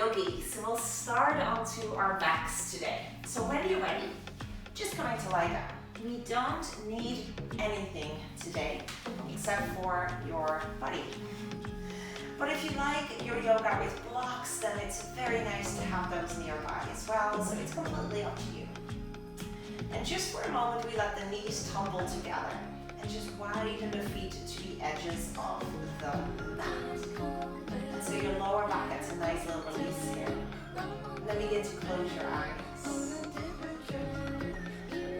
yogis. We'll start onto our backs today. So when you're ready, just coming to lie down. We don't need anything today except for your body. But if you like your yoga with blocks, then it's very nice to have those nearby as well, so it's completely up to you. And just for a moment, we let the knees tumble together and just widen the feet to the edges of the mat. And so your lower back gets a nice little release here. And then begin to close your eyes.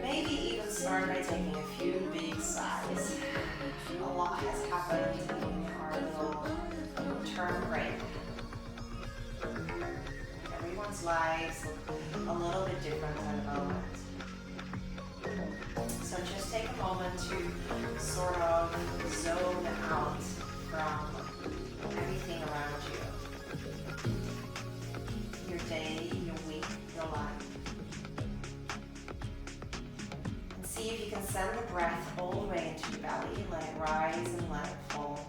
Maybe even start by taking a few big sighs. A lot has happened in our little term break. Everyone's lives look a little bit different at the moment. So just take a moment to sort of zone out from everything around you. Your day, your week, your life. And see if you can send the breath all the way into your belly. Let it rise and let it fall.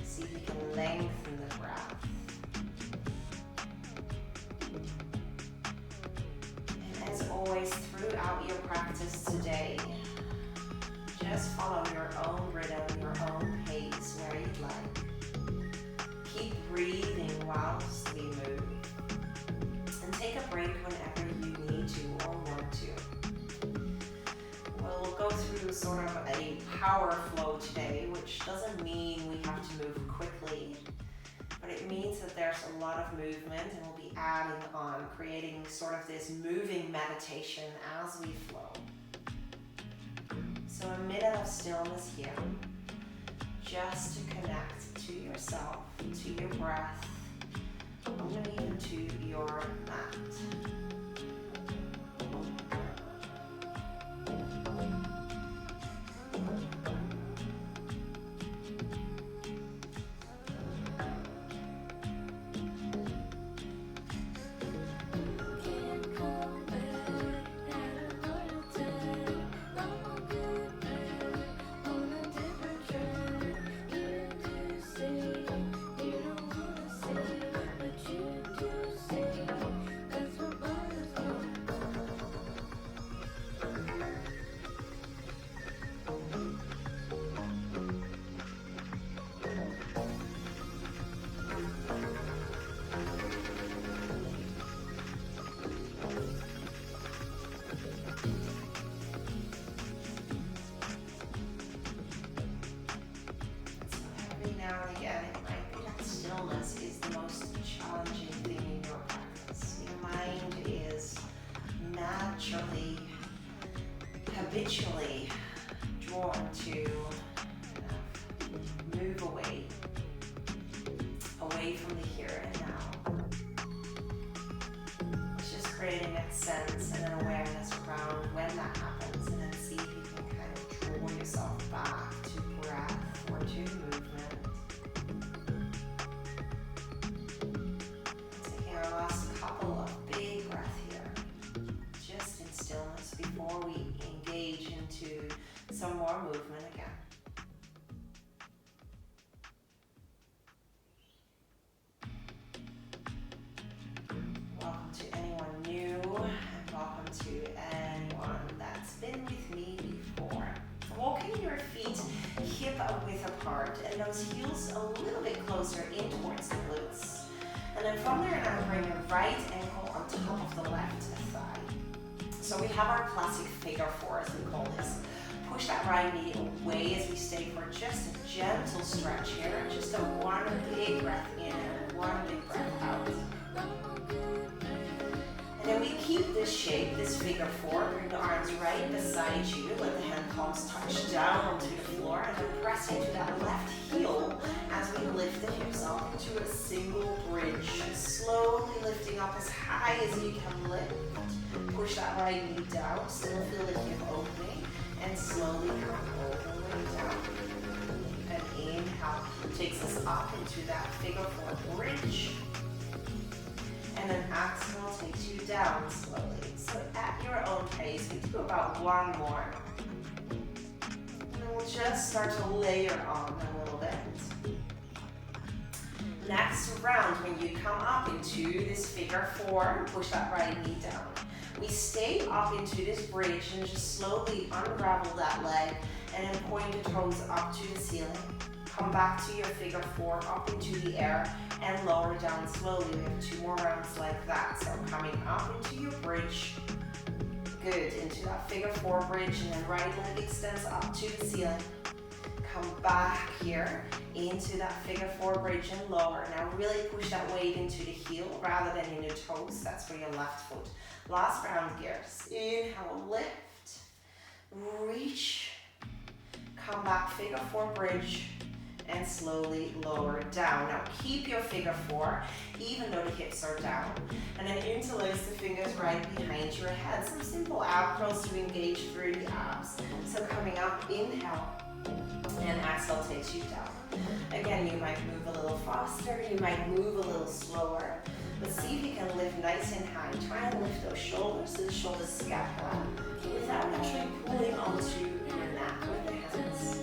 See if you can lengthen the breath. And as always, throughout your practice today, just follow your own rhythm, your own pace, where you'd like. Keep breathing whilst we move. And take a break whenever you need to or want to. We'll go through sort of a power flow today, which doesn't mean we have to move quickly, but it means that there's a lot of movement, and we'll be adding on, creating sort of this moving meditation as we flow. So a minute of stillness here, just to connect to yourself, to your breath, and even to your mat. Now and again, it might be that stillness is the most challenging thing in your practice. Your mind is naturally, habitually drawn to move away from the here and now. It's just creating that sense and an awareness around when that happens, and then see if you can kind of draw yourself back to breath or to movement. Last couple of big breaths here, just in stillness before we engage into some more movement again. Welcome to anyone new, and welcome to anyone that's been with me before. Walking your feet hip width apart and those heels a little bit closer in towards the glutes. And then from there, now bring your right ankle on top of the left thigh. So we have our classic figure four, as we call this. Push that right knee away as we stay for just a gentle stretch here. Just a one big breath in and one big breath out. And then we keep this shape, this figure four. Bring the arms right beside you. Let the hand palms touch down onto the floor, and then press into that left heel as we lift the hips up into a single bridge. Slowly lifting up as high as you can lift. Push that right knee down. Still feel the hip opening, and slowly come all the way down. And inhale takes us up into that figure four bridge. And then exhale takes you down slowly. So at your own pace, we do about one more. And then we'll just start to layer on a little bit. Next round, when you come up into this figure four, push that right knee down. We stay up into this bridge and just slowly unravel that leg and then point the toes up to the ceiling. Come back to your figure four, up into the air and lower down slowly. We have 2 more rounds like that. So coming up into your bridge, good, into that figure four bridge, and then right leg extends up to the ceiling. Come back here into that figure four bridge and lower. Now really push that weight into the heel rather than in the toes. That's for your left foot. Last round gears. Inhale, lift, reach, come back, figure four bridge, and slowly lower down. Now keep your figure four, even though the hips are down. And then interlace the fingers right behind your head. Some simple ab curls to engage through the abs. So coming up, inhale, and exhale takes you down. Again, you might move a little faster, you might move a little slower, but see if you can lift nice and high. Try and lift those shoulders so the shoulders scapula without actually pulling onto your neck with the hands.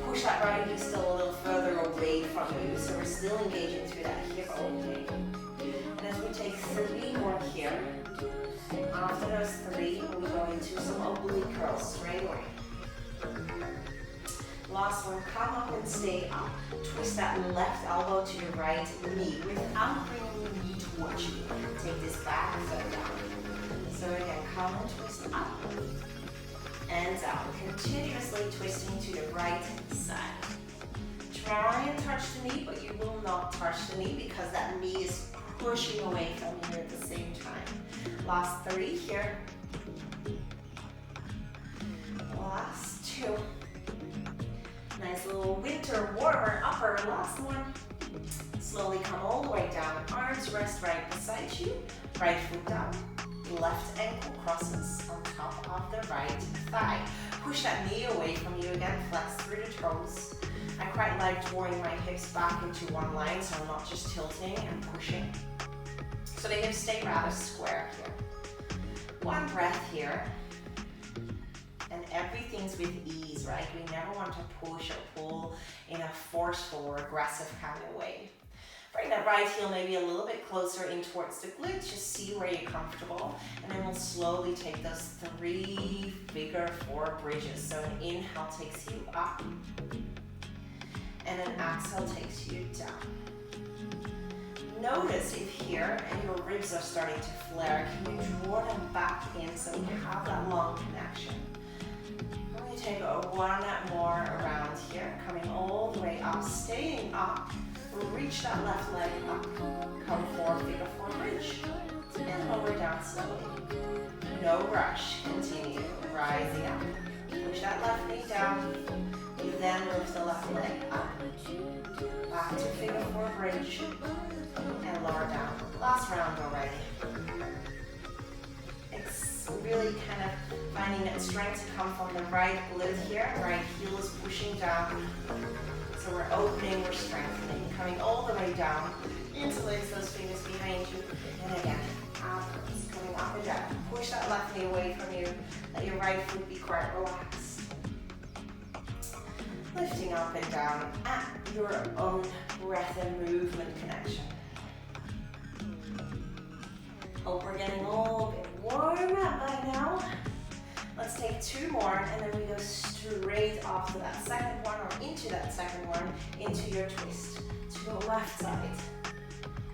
Push that right knee still a little further away from you, so we're still engaging through that hip opening. And as we take 3 more here, after those 3, we go into some oblique curls straight away. Last one, come up and stay up. Twist that left elbow to your right knee without bringing your knee towards you. Take this back and down. So again, come and twist up and down. Continuously twisting to the right side. Try and touch the knee, but you will not touch the knee because that knee is pushing away from you at the same time. Last 3 here. Last 2. Nice little winter warmer upper. Last one. Slowly come all the way down. Arms rest right beside you. Right foot down. Left ankle crosses on top of the right thigh. Push that knee away from you again. Flex through the toes. I quite like drawing my hips back into one line so I'm not just tilting and pushing. So the hips stay rather square here. One breath here. And everything's with ease, right? We never want to push or pull in a forceful or aggressive kind of way. Bring that right heel maybe a little bit closer in towards the glutes. Just see where you're comfortable. And then we'll slowly take those 3 figure four bridges. So an inhale takes you up. And an exhale takes you down. Notice if here and your ribs are starting to flare, can you draw them back in so you have that long connection? Take one more around here, coming all the way up, staying up, reach that left leg up, come forward, figure four bridge, and lower down slowly. No rush, continue, rising up. Push that left knee down, you then lift the left leg up, back to figure four bridge, and lower down. Last round already. Really kind of finding that strength to come from the right glute here. Right heel is pushing down. So we're opening, we're strengthening. Coming all the way down. Interlace those fingers behind you. And again, outwards, coming up and down. Push that left knee away from you. Let your right foot be quite relaxed. Lifting up and down at your own breath and movement connection. Hope we're getting a little bit warm up by now. Let's take 2 more and then we go straight off to that second one or into that second one, into your twist. To the left side,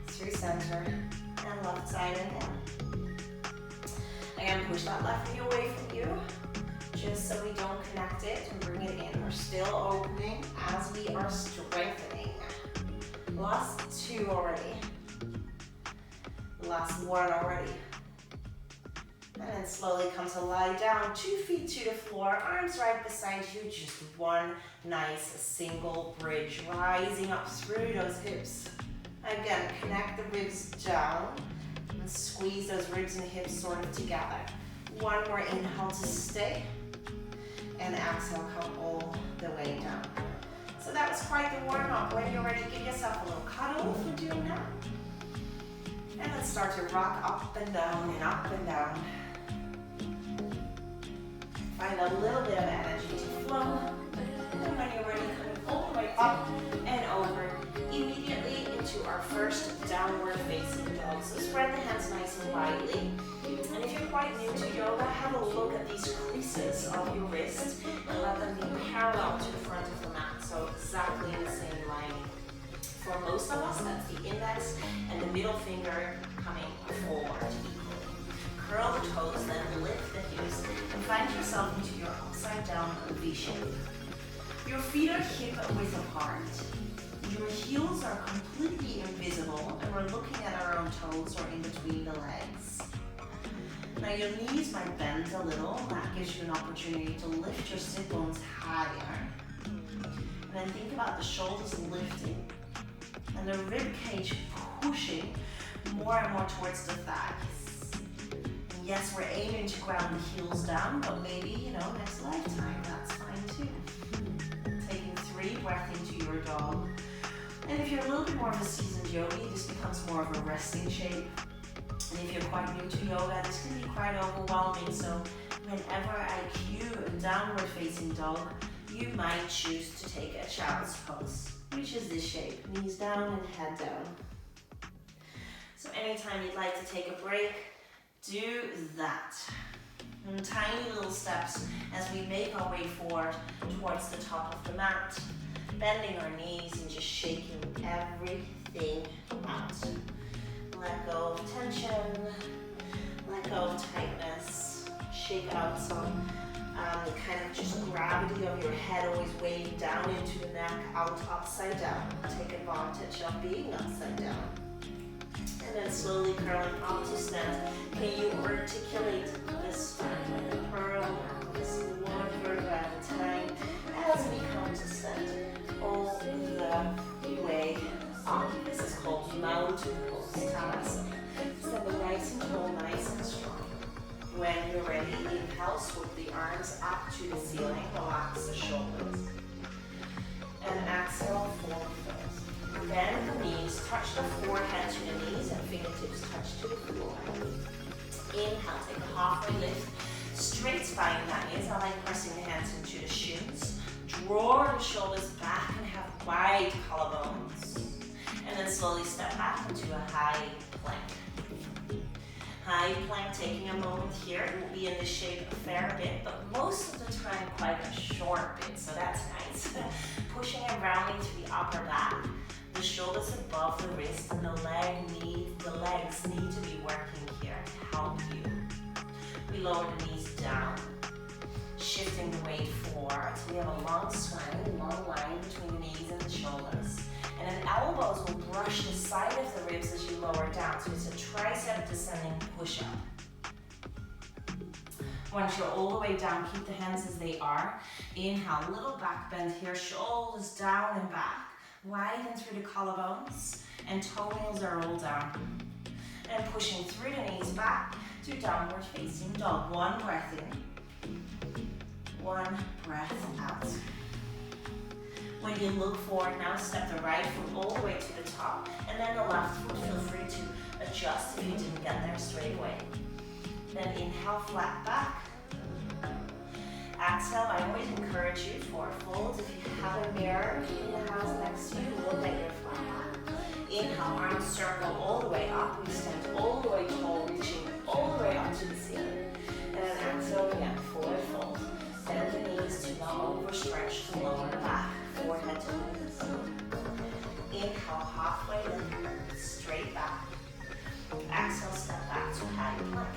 through center, and left side and down. Again, push that left knee away from you, just so we don't connect it and bring it in. We're still opening as we are strengthening. Last 2 already. Last 1 already. And then slowly come to lie down, 2 feet to the floor, arms right beside you, just one nice single bridge, rising up through those hips. Again, connect the ribs down and squeeze those ribs and hips sort of together. 1 more inhale to stay, and exhale, come all the way down. So that was quite the warm up. When you're ready, give yourself a little cuddle for doing that. And let's start to rock up and down and up and down. Find a little bit of energy to flow. And then when you're ready, coming all the way up and over. Immediately facing dog. So spread the hands nice and widely. And if you're quite new to yoga, have a look at these creases of your wrist and let them be parallel to the front of the mat. So exactly in the same line. For most of us, that's the index and the middle finger coming forward equally. Curl the toes, then lift the hips and find yourself into your upside down V shape. Your feet are hip width apart. Your heels are completely invisible and we're looking at our own toes or in between the legs. Now your knees might bend a little. That gives you an opportunity to lift your sit bones higher. And then think about the shoulders lifting and the rib cage pushing more and more towards the thighs. And yes, we're aiming to ground the heels down, but maybe, next lifetime, that's fine too. Taking 3 breaths into your dog. And if you're a little bit more of a seasoned yogi, this becomes more of a resting shape. And if you're quite new to yoga, this can be quite overwhelming. So whenever I cue a downward facing dog, you might choose to take a child's pose, which is this shape, knees down and head down. So anytime you'd like to take a break, do that. And tiny little steps as we make our way forward towards the top of the mat, bending our knees and just shaking everything out. Let go of tension, let go of tightness, shake out some kind of just gravity of your head always weighing down into the neck, out upside down. Take advantage of being upside down. And then slowly curling up to stand. Can you articulate this spine? Curl this one vertebra at a time as we come to stand all the way up. This is called mountain pose, Tadasana. Stand nice and tall, nice and strong. When you're ready, inhale, swoop the arms up to the ceiling, relax the shoulders. And exhale, forward fold. Bend the knees, touch the forehead to the knees and fingertips touch to the floor. Inhale, take a halfway lift. Straight spine, that is. I like pressing the hands into the shins. Draw the shoulders back and have wide collarbones. And then slowly step back into a high plank. High plank, taking a moment here. It will be in this shape a fair bit, but most of the time quite a short bit, so that's nice. Pushing and rounding to the upper back. The shoulders above the wrist and the legs need to be working here to help you. We lower the knees down, shifting the weight forward. So we have a long spine, long line between the knees and the shoulders. And then elbows will brush the side of the ribs as you lower down. So it's a tricep descending push-up. Once you're all the way down, keep the hands as they are. Inhale, little back bend here, shoulders down and back. Widen through the collarbones and toenails are all down. And pushing through the knees back to downward facing dog. One breath in, one breath out. When you look forward now, step the right foot all the way to the top, and then the left foot, feel free to adjust if you didn't get there straight away. Then inhale, flat back. Exhale, I always encourage you for folds. If you have a mirror in the house next to you, look at your flat back. Inhale, arms circle all the way up. We stand all the way tall, reaching all the way up to the ceiling. And then exhale again, forward fold. Bend the knees to not overstretch the lower back. Forehead to knees. Inhale, halfway lift, straight back. Exhale, step back to high plank.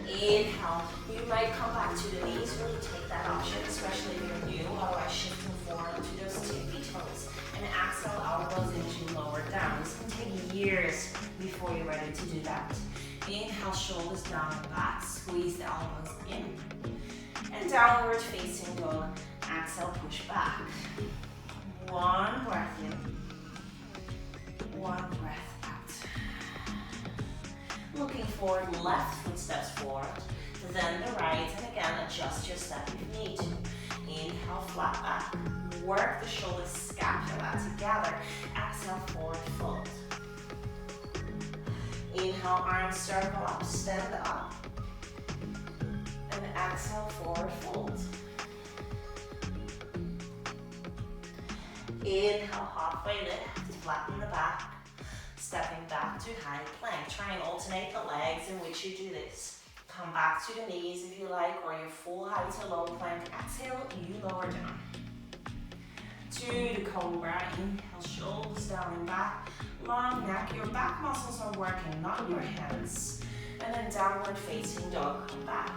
Inhale, you might come back to the knees, really take that option, especially if you're new, otherwise shifting forward to those tippy toes. And exhale, elbows into lower down. This can take years before you're ready to do that. Inhale, shoulders down and back, squeeze the elbows in. And downward facing dog. Exhale, push back. One breath in, one breath out. Looking forward, left foot steps forward, then the right, and again, adjust your step if you need to. Inhale, flat back. Work the shoulders, scapula together. Exhale, forward fold. Inhale, arms circle up, stand up. And exhale, forward fold. Inhale, halfway lift, flatten the back. Stepping back to high plank. Try and alternate the legs in which you do this. Come back to the knees if you like, or your full height to low plank. Exhale, you lower down. To the cobra, inhale, shoulders down and back. Long neck, your back muscles are working, not your hands. And then downward facing dog, come back.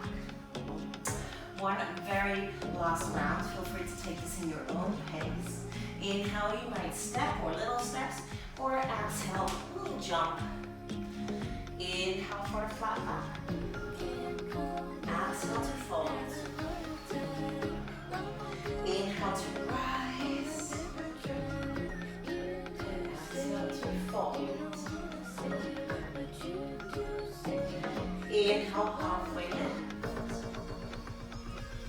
One very last round. Feel free to take this in your own pace. Inhale, you might step or little steps, or exhale, little jump. Inhale for a flat back. Exhale to fold. Inhale to rise. And exhale to fold. Inhale, halfway lift.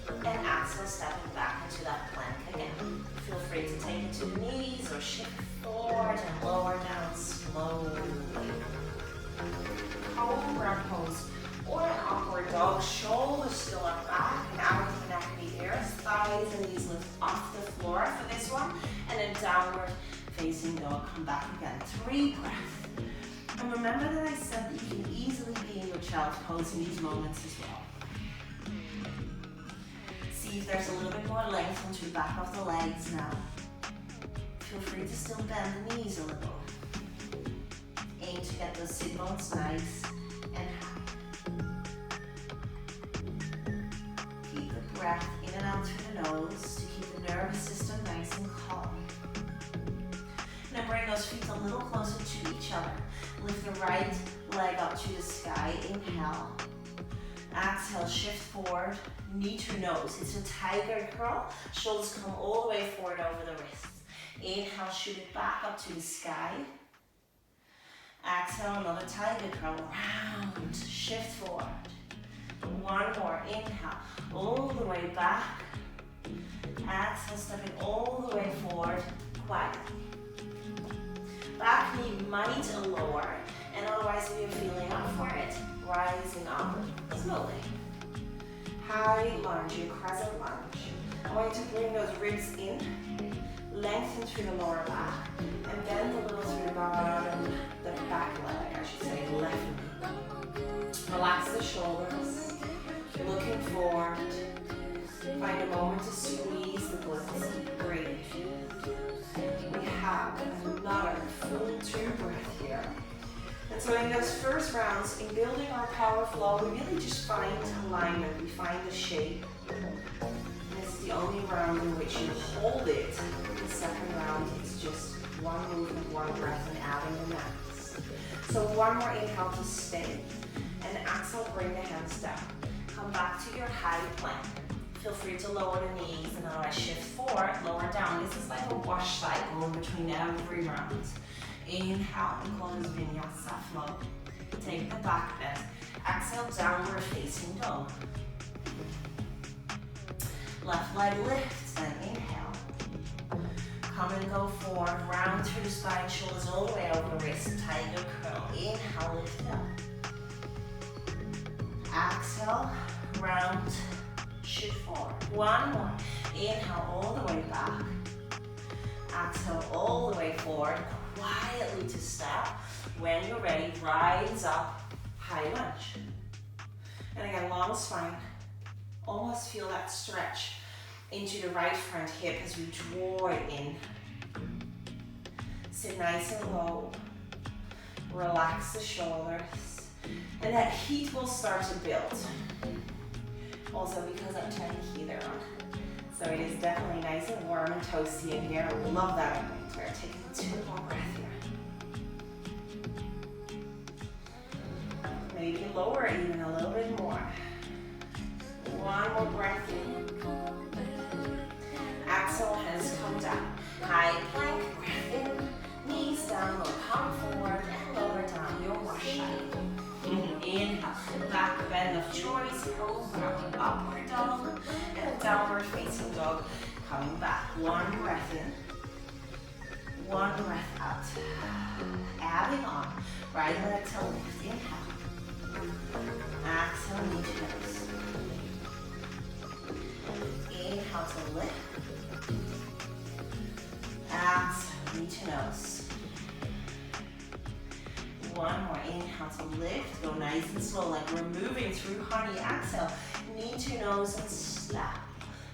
And exhale, stepping back into that plank again. Feel free to take it to the knees or shift forward and lower down slowly. Cobra pose or an upward dog. Shoulders still up back and out of the neck and the ears. Thighs and knees lift off the floor for this one. And then downward facing dog. Come back again. 3 breaths. And remember that I said that you can easily be in your child's pose in these moments as well. See if there's a little bit more length onto the back of the legs now. Feel free to still bend the knees a little. Aim to get those sit bones nice and high. Keep the breath in and out through the nose to keep the nervous system nice and calm. And then bring those feet a little closer to each other. Lift the right leg up to the sky. Inhale. Exhale, shift forward, knee to nose. It's a tiger curl. Shoulders come all the way forward over the wrists. Inhale, shoot it back up to the sky. Exhale, another tiger curl. Round, shift forward. One more, inhale, all the way back. Exhale, stepping all the way forward, quietly. Back knee might lower, and otherwise if you're feeling up for it, rising up slowly. High lunge, your crescent lunge. I want you to bring those ribs in, lengthen through the lower back, and bend a little through the bottom, the back leg, I should say, left knee. Relax the shoulders, looking forward. Find a moment to squeeze the glutes, breathe. We have another full 2 breath here. And so in those first rounds, in building our power flow, we really just find alignment, we find the shape. And this is the only round in which you hold it. The second round is just one movement, one breath, and adding the next. So one more inhale to stay, and exhale, bring the hands down. Come back to your high plank. Feel free to lower the knees, and otherwise shift forward, lower down. This is like a wash cycle in between every round. Inhale, we call this vinyasa flow. Take the back bend. Exhale, downward facing dog. Left leg lifts, and inhale. Come and go forward, round through the spine, shoulders all the way over the wrist, tiger curl. Inhale, lift it up. Exhale, round, shoot forward. One more. Inhale all the way back. Exhale all the way forward. Quietly to step. When you're ready, rise up, high lunge. And again, long spine. Almost feel that stretch into the right front hip as we draw it in. Sit nice and low. Relax the shoulders. And that heat will start to build. Also because I'm turning the heater on. So it is definitely nice and warm and toasty in here. I love that in winter. Taking 2 more breaths here. Maybe lower even a little bit more. One more breath in. Exhale, hands come down. High plank, breath in. Knees down, low, come forward and lower down your wash cycle. Inhale, back bend of choice, cobra, upward dog, and downward facing dog. Coming back, one breath in, one breath out. Adding on, right leg to lift, inhale. Exhale, knee to nose. Inhale to lift. Exhale, knee to nose. One more, inhale to lift, go nice and slow, like we're moving through honey. Exhale, knee to nose and snap.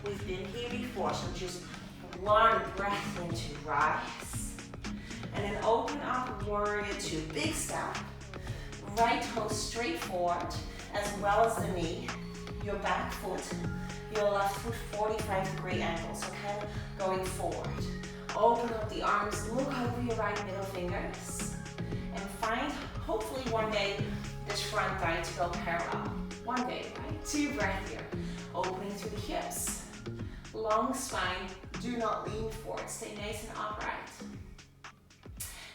We've been here before, so just one breath in to rise. And then open up, warrior two, big step. Right toe straight forward, as well as the knee. Your back foot, your left foot 45-degree angle, so kind of going forward. Open up the arms, look over your right middle fingers, and find, hopefully one day, this front thigh to go parallel. One day, right? 2 breaths here. Opening through the hips. Long spine, do not lean forward, stay nice and upright.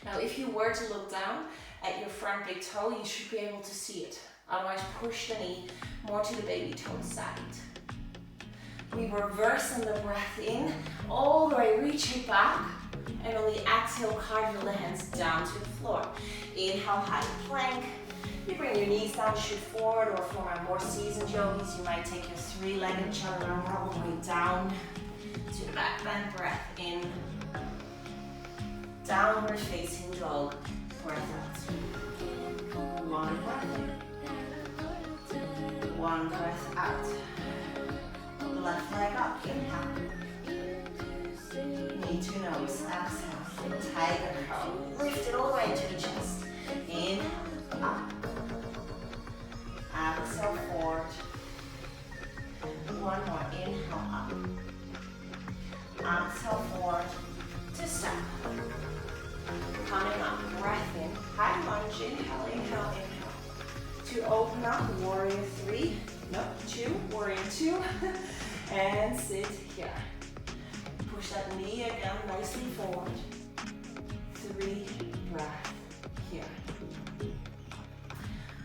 Now if you were to look down at your front big toe, you should be able to see it. Otherwise push the knee more to the baby toe side. We reverse on the breath in, all the way reach it back, and on the exhale, cartwheel the hands down to the floor. Inhale, high plank. You bring your knees down, shoot forward, or for my more seasoned yogis, you might take your 3-legged chaturanga all the way down to back bend, breath in. Downward facing dog, breath out. One breath in. One breath out. Left leg up, inhale. Knee to nose, exhale. Tiger curl, lift it all the way into the chest. Inhale, up. Exhale, forward. One more, inhale, up. Exhale, forward to step. Coming up, breath in, high lunge, inhale, inhale, inhale. To open up, warrior 3, no, 2, warrior 2, and sit here. Push that knee again nicely forward. 3 breaths here.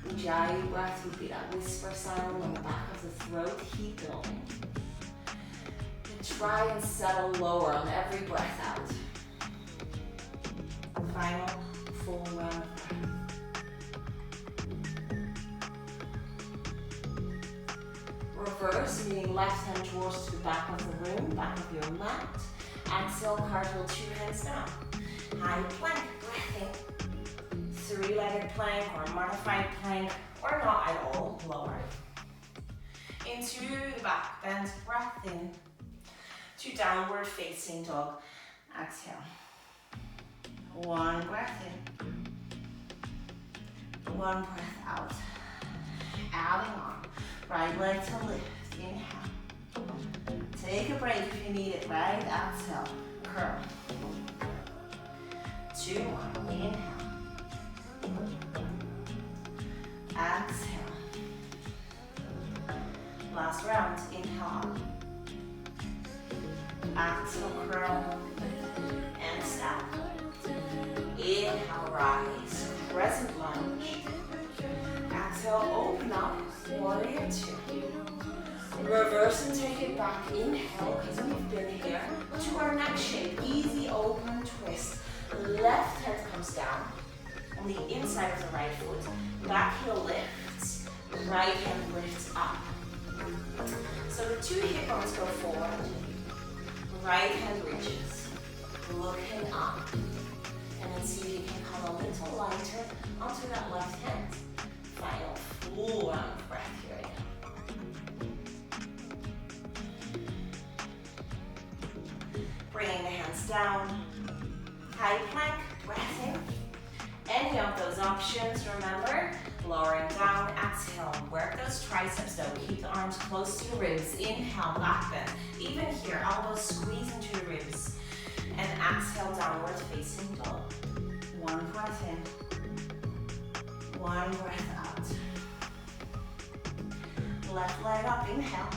Ujjayi breath would be that whisper sound on the back of the throat, heat building. And try and settle lower on every breath out. Final full round of breath. Reverse, meaning left hand towards to the back of the room, back of your mat. Exhale, cartwheel 2 hands down. High plank, breath in. 3-legged plank or modified plank, or not at all, lower. Into the back bend, breath in. To downward facing dog. Exhale. One breath in. One breath out. Adding on. Right leg to lift. Inhale. Take a break if you need it. Right. Exhale. Curl. 2 more. Inhale. Exhale. Last round. Inhale up. Exhale. Curl. And stop. Inhale, rise, crescent lunge. Exhale, open up, warrior 2. Reverse and take it back. Inhale, because we've been here, to our next shape. Easy open twist. Left hand comes down on the inside of the right foot. Back heel lifts, right hand lifts up. So the 2 hip bones go forward. Right hand reaches, looking up. And then see if you can come a little lighter onto that left hand. Final full round of breath here again. Bringing the hands down. High plank, breath in. Any of those options, remember, lowering down, exhale. Work those triceps though. Keep the arms close to the ribs. Inhale, back bend. Even here, elbows squeeze into the ribs. And exhale, downward facing dog. One breath in. One breath out. Left leg up, inhale.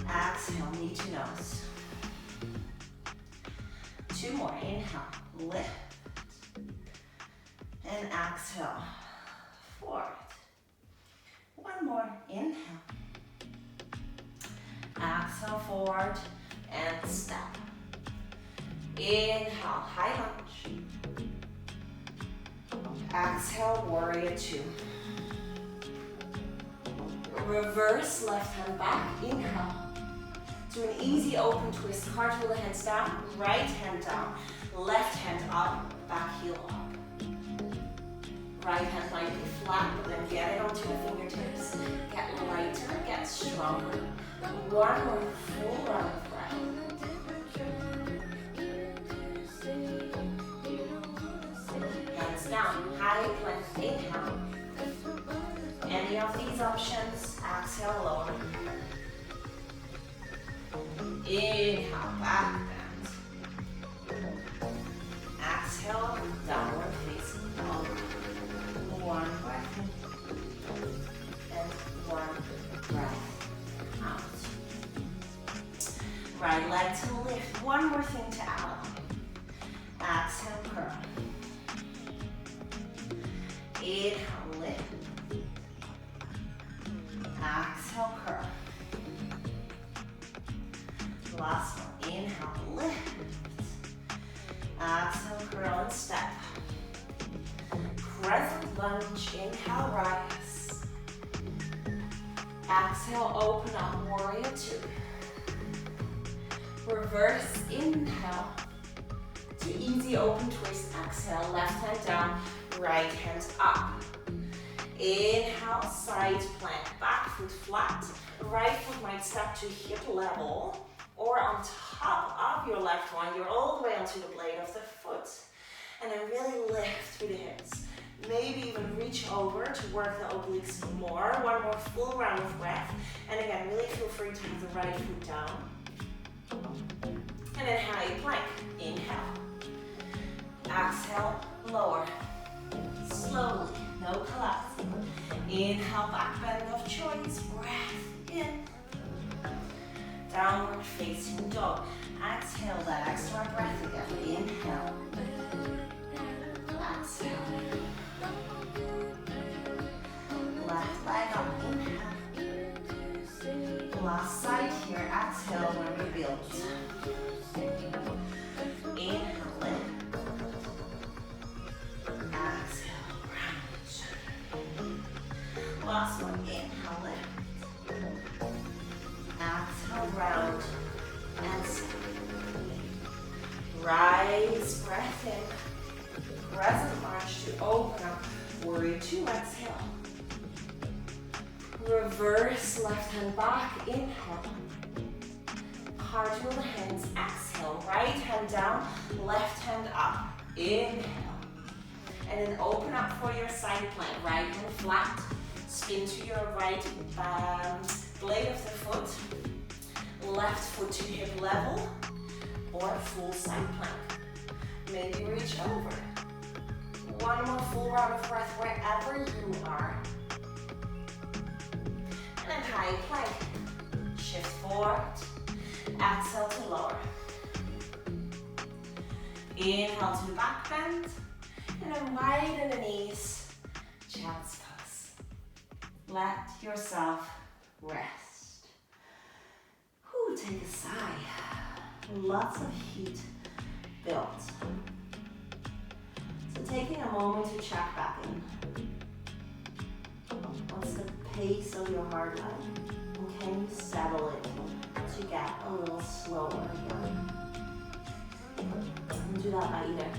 Exhale, knee to nose. 2 more, inhale, lift. And exhale, forward. 1 more, inhale. Exhale, forward, and step. Inhale, high lunge. Exhale, warrior 2. Reverse left hand back, inhale. To an easy open twist, cartwheel the hands down, right hand down, left hand up, back heel up. Right hand might be flat, but then get it onto the fingertips. Get lighter, get stronger. One more full round of breath. Hands down, high plank, inhale. Any of these options, exhale, lower. Inhale, back bend. Exhale, downward facing dog. One breath in, and one breath out. Right leg to lift. One more thing to add on. Exhale, curl. Inhale, lift. Exhale, curl. Last one. Inhale, lift. Exhale, curl and step. Crescent lunge. Inhale, rise. Exhale, open up, warrior two. Reverse inhale to easy open twist. Exhale, left hand down, right hand up. Inhale, side plank, back foot flat. Right foot might step to hip level or on top of your left one. You're all the way onto the blade of the foot. And then really lift through the hips. Maybe even reach over to work the obliques more. One more full round of breath. And again, really feel free to have the right foot down. And then high plank. Inhale. Exhale, lower. Slowly, no collapsing. Inhale, back bend of choice. Breath in. Downward facing dog. Exhale that extra breath again. Inhale. Exhale. Left leg up. Inhale. Last side here. Exhale when we build. Inhale, lift. Exhale, round. Last one. Inhale, lift. Exhale, round. And step. Rise, breath in. Crescent lunge to open up. Warrior two. Exhale. Reverse left hand back. Inhale. Cartwheel the hands. Exhale. Right hand down. Left hand up. Inhale. And then open up for your side plank. Right hand flat. Spin to your right blade of the foot. Left foot to hip level. Or full side plank. Maybe reach over. One more full round of breath wherever you are. And then high plank. Shift forward. Exhale to lower. Inhale to back bend. And then widen the knees. Child's pose. Let yourself rest. Whew, take a sigh. Lots of heat built. So taking a moment to check back in. What's the pace of your heart like? And can you settle it to get a little slower again? And do that by either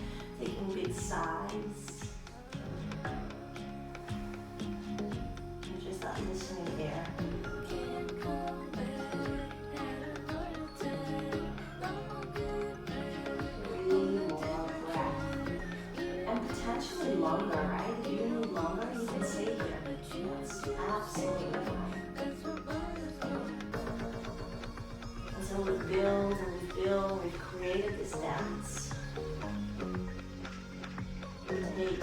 taking big sighs and just that listening there. 3 more breaths. And potentially longer, right? If you need longer, you can stay here. That's absolutely fine. And so we build and we build, we've created this dance. We take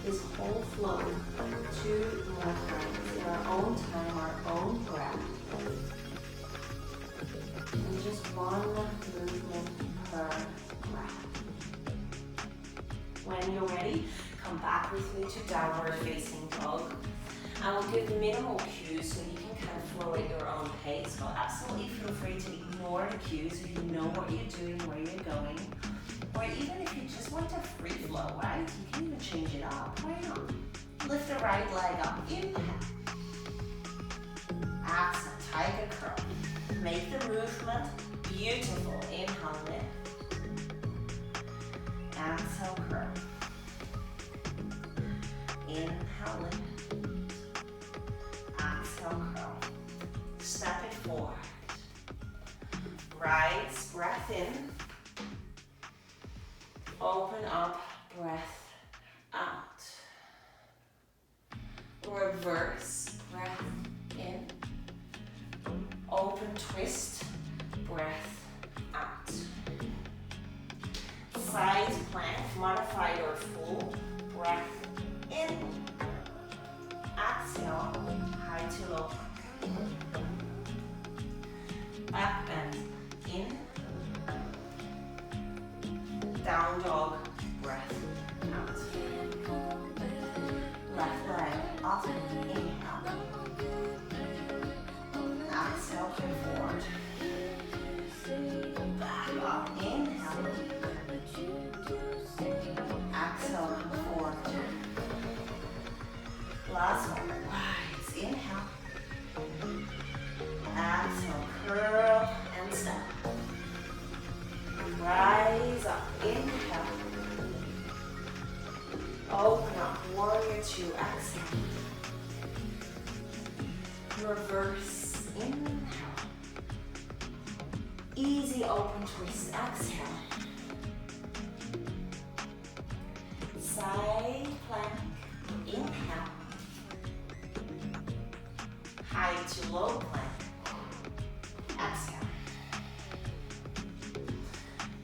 this whole flow 2 more times in our own time, our own breath. And just one movement per breath. When you're ready, come back with me to downward facing dog. I will give minimal cues so you can kind of flow at your own pace. So absolutely feel free to ignore the cues if you know what you're doing, where you're going. Or even if you just want a free flow, right? You can even change it up. Why not? Lift the right leg up. Inhale. Exhale. Tiger curl. Make the movement beautiful. Inhale, lift. Exhale, curl. Inhale, lift. Exhale, curl. Step it forward. Rise, breath in. Open up, breath out. Reverse, breath in. Open, twist, breath out. Side plank, modified or full, breath in. Exhale, high to low plank. Back bend, in. Down dog, breath out. Left leg up, inhale. Exhale, come forward. Back up, inhale. Exhale, come forward. Last one, rise, inhale. Exhale, curl and step. Rise up, inhale. Open up, warrior two, exhale. Reverse, inhale. Easy open twist, exhale. Side plank, inhale. High to low plank, exhale.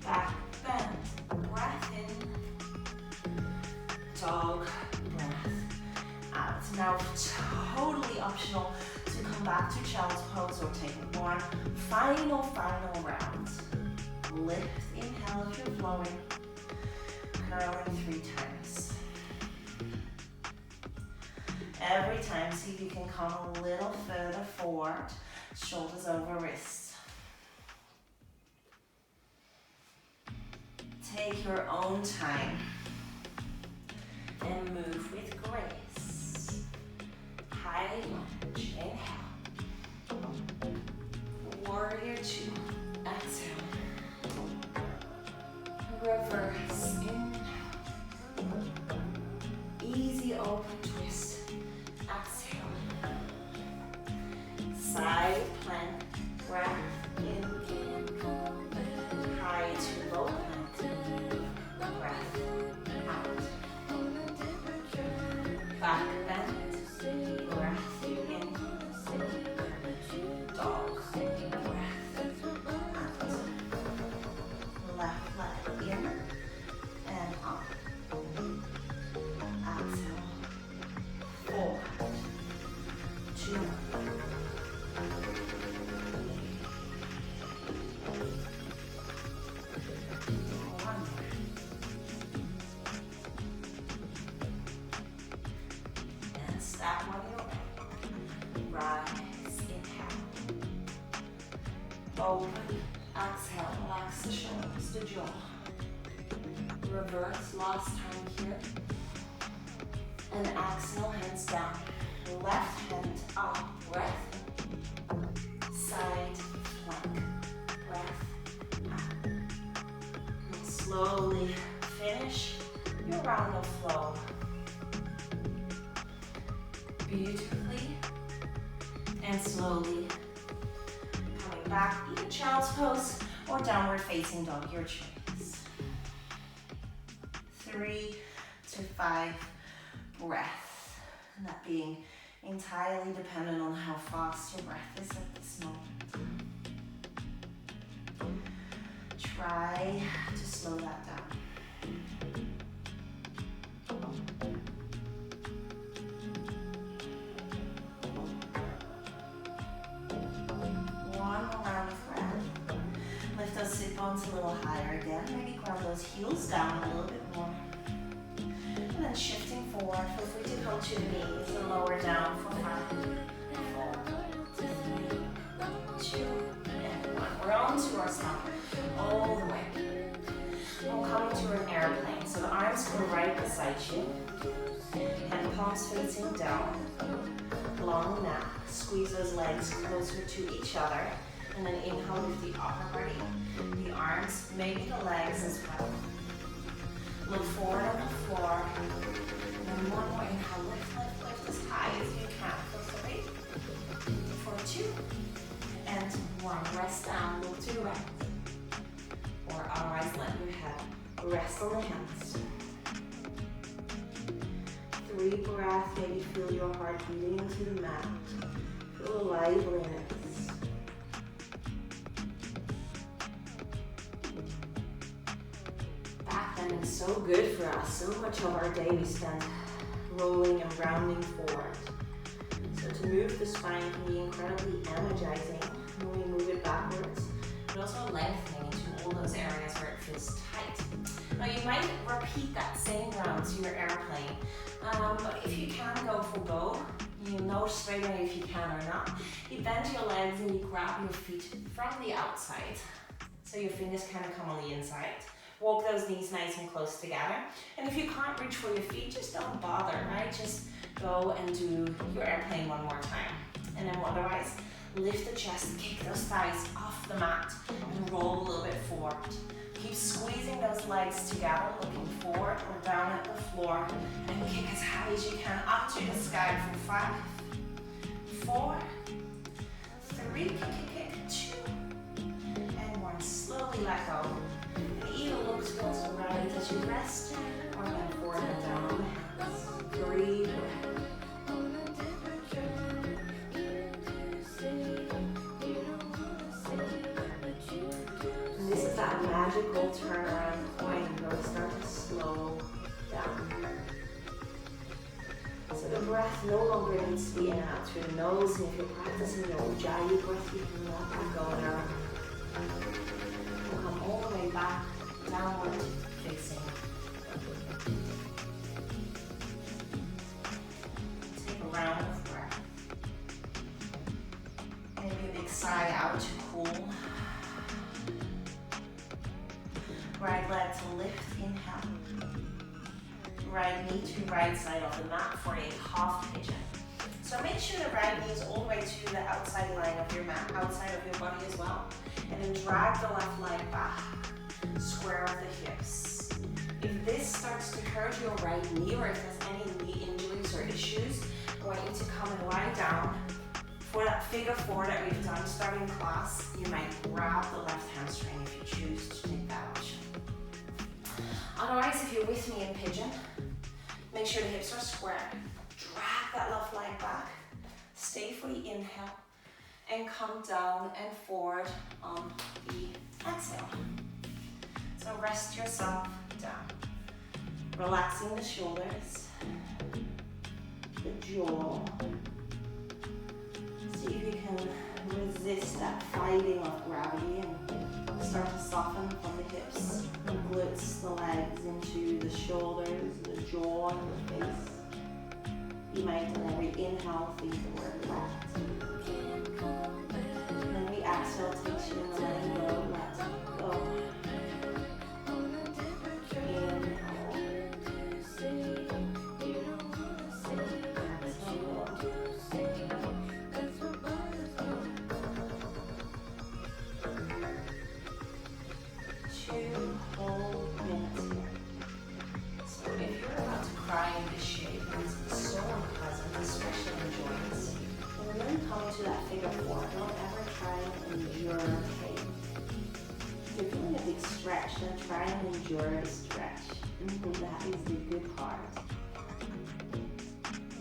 Back bend, breath in. Dog, breath out. Now totally optional to come back to child's pose or take one final round. Lift, inhale if you're flowing. Curling 3 times. Every time, see if you can come a little further forward. Shoulders over wrists. Take your own time and move with grace. High lunge, inhale. Warrior two, exhale. Reverse, inhale. Easy open twist, exhale. Side plank, breath in. High to low plank, breath out. Back bend, breath in. Dog, breath out. Left leg in and up. Exhale. 4, 2, 1. And step when you're ready. Rise, inhale. Open, exhale, relax the shoulders, the jaw. Reverse, last time here. And exhale, hands down. Left hand up, breath in. Side plank, breath out. And slowly finish your round of flow. Beautifully and slowly coming back, either child's pose or downward facing dog, your choice. 3 to 5 breath, and that being entirely dependent on how fast your breath is at this moment. Try to slow that down. One more round of breath. Lift those sit bones a little higher again. Maybe ground those heels down a little bit more. And then shifting forward, feel free to come to the knees and lower down for 5, 4, 3, 2, and 1. We're on to our stomach all the way. We'll come to an airplane. So the arms go right beside you. And palms facing down. Long neck. Squeeze those legs closer to each other. And then inhale with the upper body. The arms, maybe the legs as well. Look forward on the floor. And one more inhale, otherwise let your head rest on the hands. 3 breaths, maybe feel your heart beating into the mat. Feel the liveliness. Back bending is so good for us. So much of our day we spend rolling and rounding forward. So to move the spine can be incredibly energizing when we move it backwards, but also lengthening into all those areas where it feels tight. Now you might repeat that same round to your airplane, but if you can go for bow, you know straight away if you can or not. You bend your legs and you grab your feet from the outside, so your fingers kind of come on the inside. Walk those knees nice and close together. And if you can't reach for your feet, just don't bother, right? Just go and do your airplane one more time. And then otherwise, lift the chest, kick those thighs off the mat, and roll a little bit forward. Keep squeezing those legs together, looking forward or down at the floor, and kick as high as you can up to the sky for 5, 4, 3, kick, 2, and 1. Slowly let go. And either look towards the right as you rest, or then forward and down on the hands. Breathe. And this is that magical turnaround point where we start to slow down. So the breath no longer needs to be in and out through the nose, and if you're practicing your Ujjayi breath, you can let that go now. We'll come all the way back, downward facing. Take a round of breath. Maybe a big sigh out to cool. Right leg to lift, inhale. Right knee to right side of the mat for a half pigeon. So make sure the right knee is all the way to the outside line of your mat, outside of your body as well. And then drag the left leg back, square up the hips. If this starts to hurt your right knee, or if there's any knee injuries or issues, I want you to come and lie down. For that figure 4 that we've done starting class, you might grab the left hamstring if you choose to take that option. Otherwise, if you're with me in pigeon, make sure the hips are square. Drag that left leg back. Stay for the inhale. And come down and forward on the exhale. So rest yourself down. Relaxing the shoulders, the jaw. See if you can resist that fighting of gravity and start to soften from the hips, the glutes, the legs into the shoulders, the jaw, and the face. You might, on every inhale, think the word left. And then we exhale, takes you in the letting go, let go. To that figure 4, don't ever try and endure pain. If you're feeling a big stretch, then try and endure the stretch. That is the good part.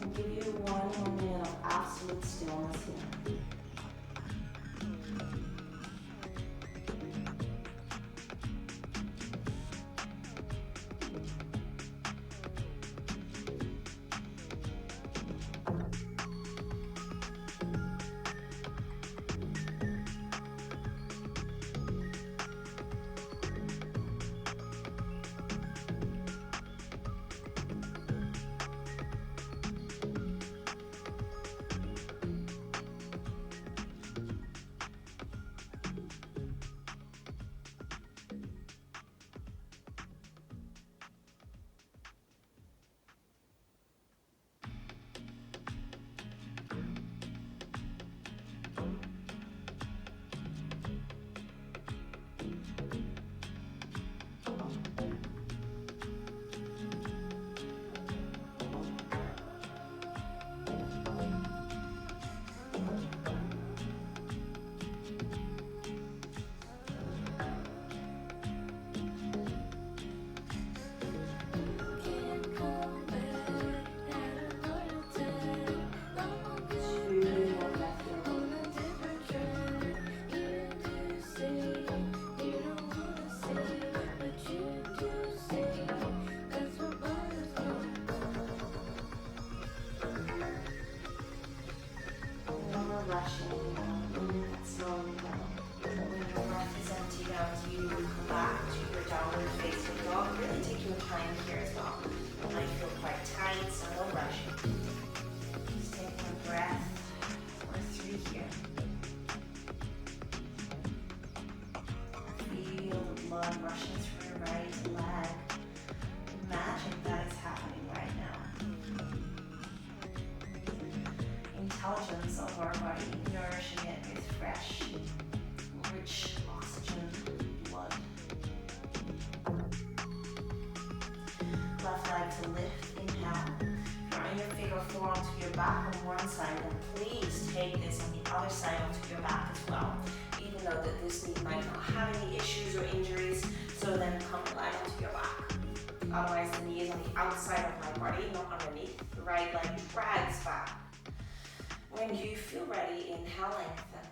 I'll give you 1 more minute of absolute stillness here. your body, nourishing it with fresh, rich oxygen blood. Left leg to lift, inhale. Drawing your figure four onto your back on one side, and please take this on the other side onto your back as well. Even though that this knee might not have any issues or injuries, so then come right onto your back. Otherwise the knee is on the outside of my body, not underneath. The right leg drags back. When you feel ready, inhale, lengthen.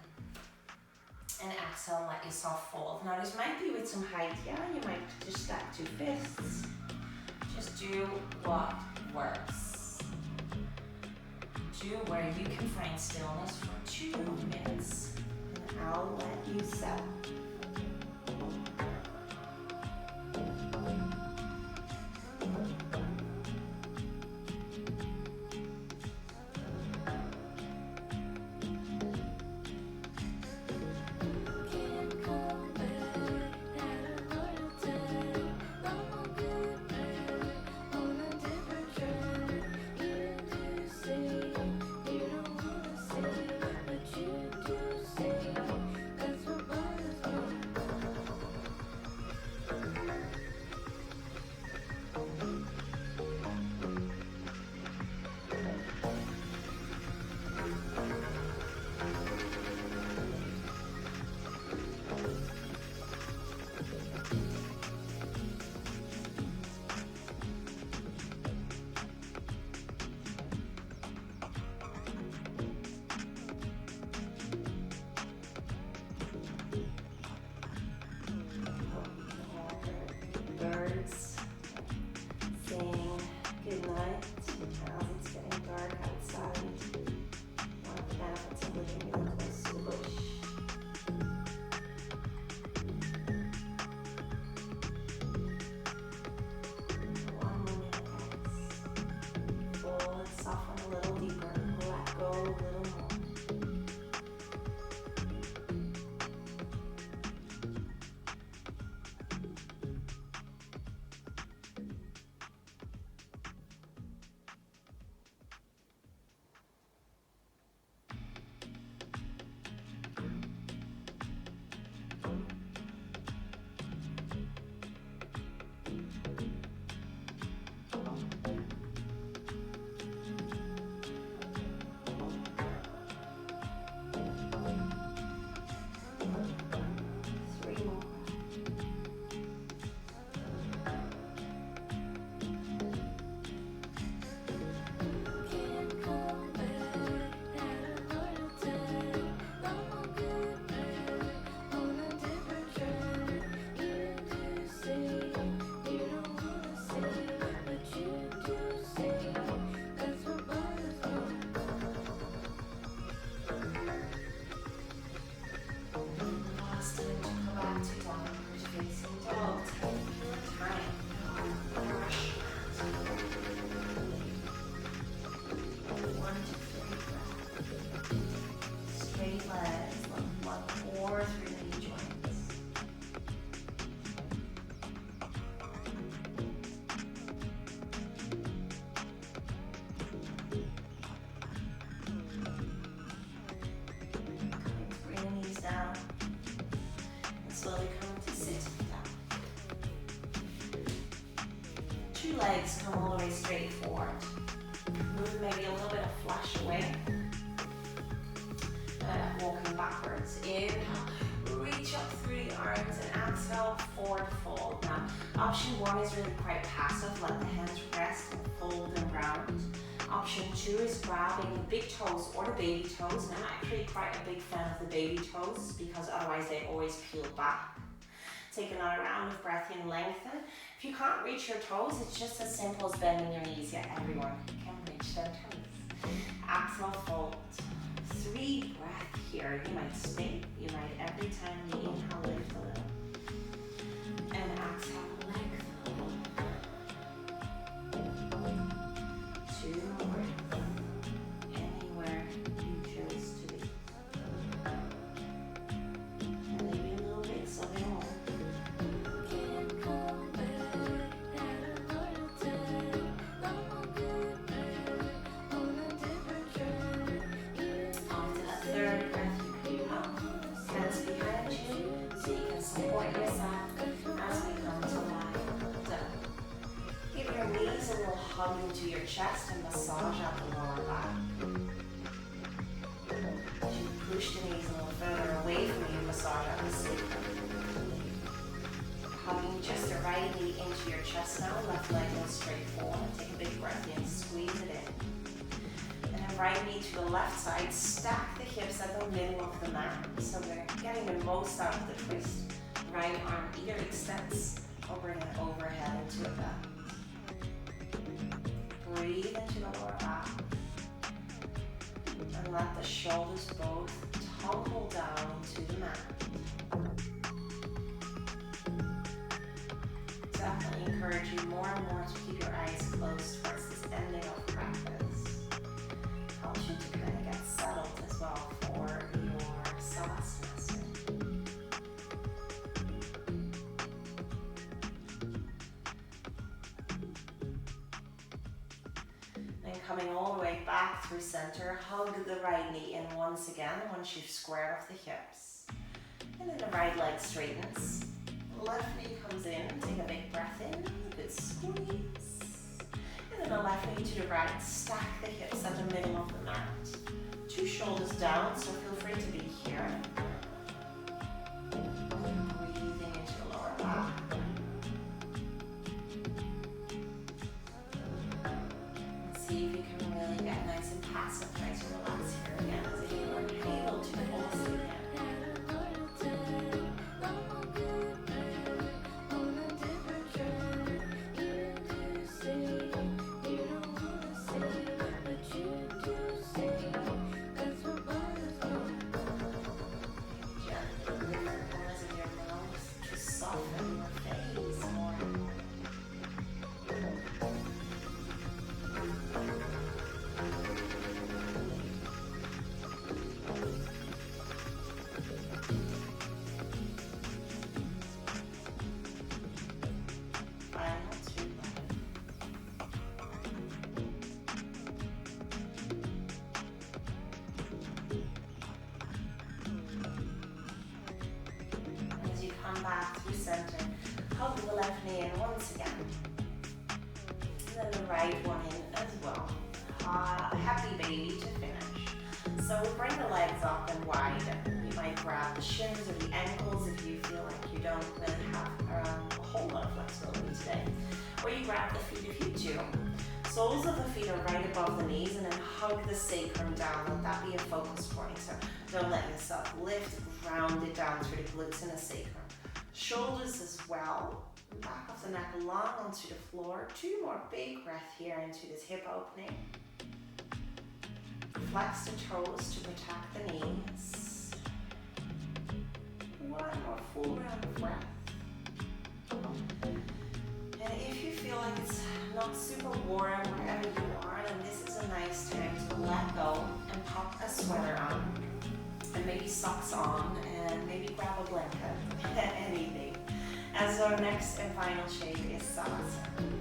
And exhale, let yourself fold. Now this might be with some height, yeah? You might just stack 2 fists. Just do what works. Do where you can find stillness for 2 minutes. And I'll let you settle. Birds saying goodnight as it's getting dark outside. One of the benefits of living really close to the bush. One more minute. Fold and soften a little deeper. Let go a little more. Slowly come to sit down. 2 legs come all the way straight forward. Move maybe a little bit of flash away. Walking backwards. Inhale, reach up through the arms and exhale, forward fold. Now, option 1 is really quite passive. Let the hands rest and fold and round. Option 2 is grabbing the big toes or the baby toes. And I'm actually quite a big fan of the baby toes because otherwise they always peel back. Take another round of breath in, lengthen. If you can't reach your toes, it's just as simple as bending your knees. Yeah, everyone can reach their toes. Exhale, fold. 3 breath here. You might stay. You might every time you inhale, lift a little. And exhale, lengthen. 2 more. Anywhere you choose to be. And maybe a little bit so they won't. After hug into your chest and massage out the lower back. As you push the knees a little further away from you, massage out the sacrum. Hugging just the right knee into your chest now, left leg goes straight forward. Take a big breath in, squeeze it in. And then right knee to the left side, stack the hips at the middle of the mat. So we're getting the most out of the twist. Right arm either extends or bring it overhead into a bend. Breathe into the lower back. And let the shoulders both tumble down to the mat. Definitely encourage you more and more to keep your eyes closed towards this ending of practice. Helps you to kind of get settled as well for your savasana. Then coming all the way back through center, hug the right knee in once again once you've squared off the hips. And then the right leg straightens. Left knee comes in, take a big breath in, good squeeze. And then the left knee to the right, stack the hips at the middle of the mat. Two shoulders down, so feel free to be here. Breathing into the lower back. See if you can really get nice and passive, nice and relaxed here again as you inhale to pulse again. Back through center, hug the left knee in once again, and then the right one in as well. Happy baby to finish. So we bring the legs up and widen. You might grab the shins or the ankles if you feel like you don't really have a whole lot of flexibility today, or you grab the feet if you do. Soles of the feet are right above the knees, and then hug the sacrum down. Let that be a focus point. So don't let yourself lift, ground it down through the glutes and the sacrum. Shoulders as well, back of the neck long onto the floor. Two more big breaths here into this hip opening. Flex the toes to protect the knees. One more full round of breath. And if you feel like it's not super warm wherever you are, then this is a nice time to let go and pop a sweater on. And maybe socks on, and maybe grab a blanket, anything. As our next and final shape is savasana.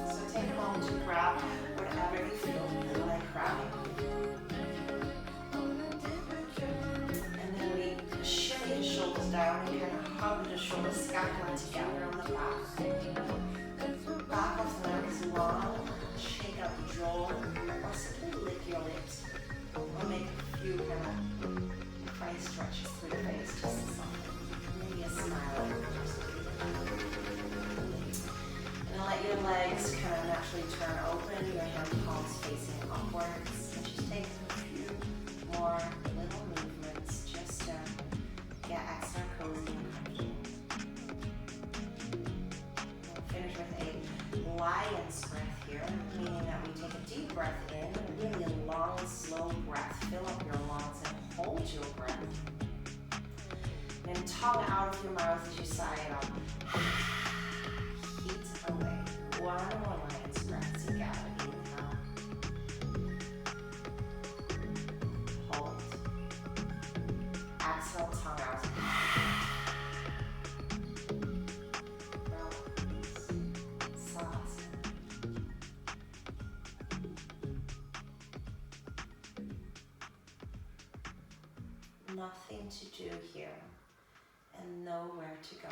So take a moment to grab whatever you feel like grabbing. And then we shimmy the shoulders down and kind of hug the shoulder scapula together on the back. Back of the neck is long. Shake out the jaw, or simply lick your lips. Or make a few kind of face stretches through the face, just to soften. Maybe a smile. And then let your legs kind of naturally turn open, your hand palms facing upwards. And just take a few more little movements just to get extra cozy and comfortable. We'll finish with a lion's breath here, meaning that we take a deep breath in, and really a long, slow breath. Fill up your lungs and hold your breath. And tongue out of your mouth as you sigh it up. Heat away. One more lion's breath together. Inhale. Hold. Exhale, tongue out. Relax. Savasana. Nothing to do here, and nowhere to go.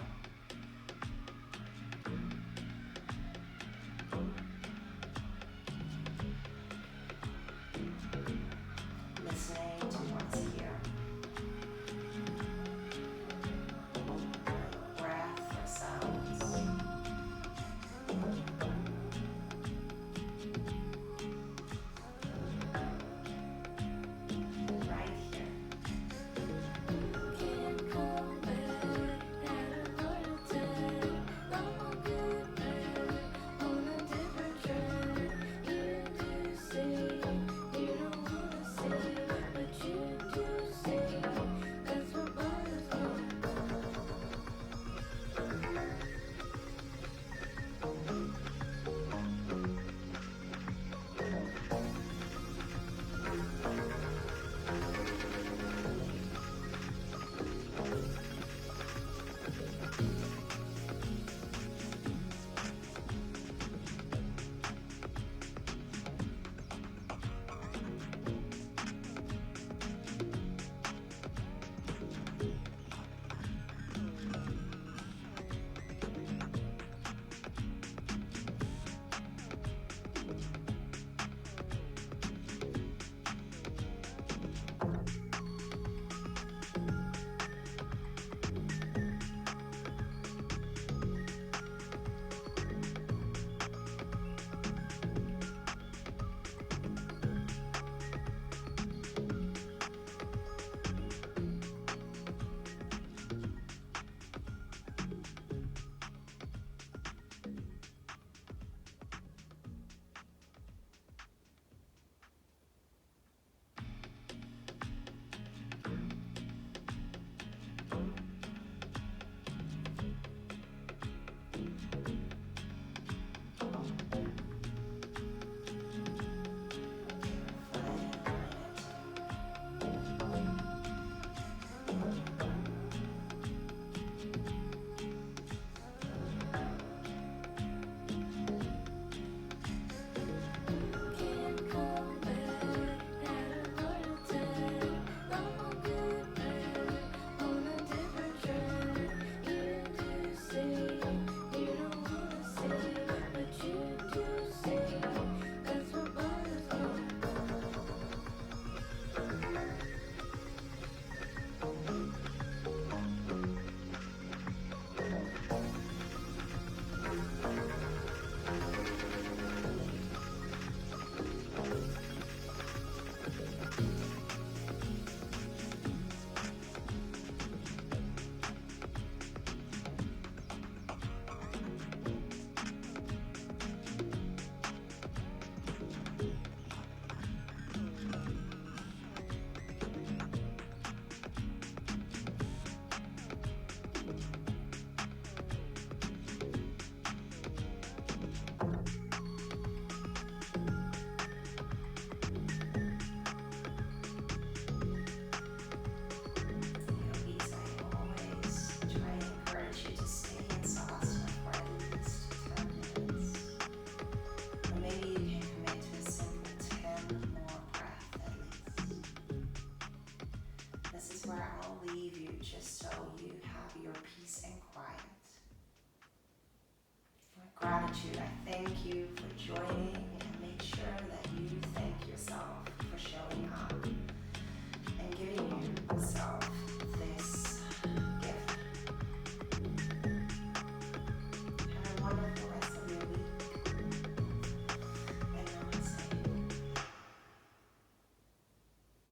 gratitude. I thank you for joining, and make sure that